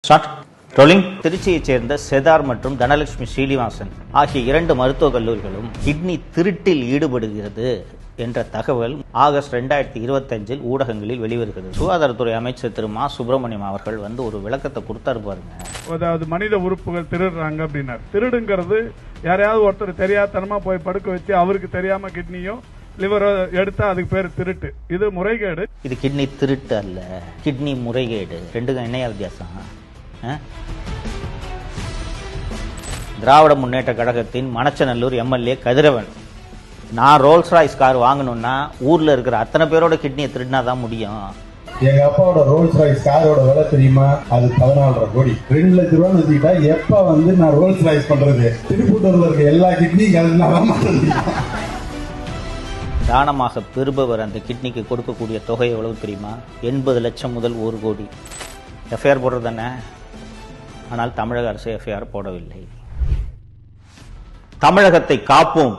Start rolling. திருச்சியைச் சேர்ந்த cheddar மற்றும் தனலட்சுமி ஸ்ரீனிவாசன் ஆகிய 2 மருத்துவக் கல்லூரிகளும் கிட்னி திருட்டில் ஈடுபடுகிறது என்ற தகவல் ஆகஸ்ட் 2025 ஊடகங்களில் வெளிவருகிறது. சுகாதாரத்துறை அமைச்சர் திரு மா சுப்பிரமணியம் அவர்கள் ஒரு விளக்கத்தை கொடுத்தாரு பாருங்க. அதாவது மனித உறுப்புகள் திருடுறாங்க அப்படின்னாரு. திருடுங்கிறது யாரையாவது ஒருத்தர் தெரியாதனமா போய் படுக்க வச்சு அவருக்கு தெரியாம கிட்னியோ லிவரோ எடுத்தா அதுக்கு பேர் திருட்டு. இது முறைகேடு. இது கிட்னி திருட்டு அல்ல, கிட்னி முறைகேடு. ரெண்டுக்கும் என்னையா வித்தியாசம்? திராவிட முன்னேற்ற கழகத்தின் மணச்சநல்லூர் எம்எல்ஏ கதிரவன், நான் ரோல்ஸ் ராய்ஸ் கார் வாங்கணும்னா ஊர்ல இருக்கிற அத்தனை பேரோட கிட்னியை திருடினா தான் முடியும். எங்க அப்பாவோட ரோல்ஸ் ராய்ஸ் காரோட விலை தெரியுமா? அது 14.5 கோடி. 2 லட்சம் ரூபாய் வச்சுக்கிட்டா எப்ப நான் ரோல்ஸ் ராய்ஸ் பண்றது? திருப்பூட்டூர்ல இருக்க எல்லா கிட்னியும் தானமாக பெறுபவர் அந்த கிட்னிக்கு கொடுக்கக்கூடிய தொகை எவ்வளவு தெரியுமா? 80 லட்சம் முதல் 1 கோடி. எஃப்ஐஆர் போடுறது தானே. ஆனால் தமிழக அரசு எஃப்ஐஆர் போடவில்லை. தமிழகத்தை காப்போம்.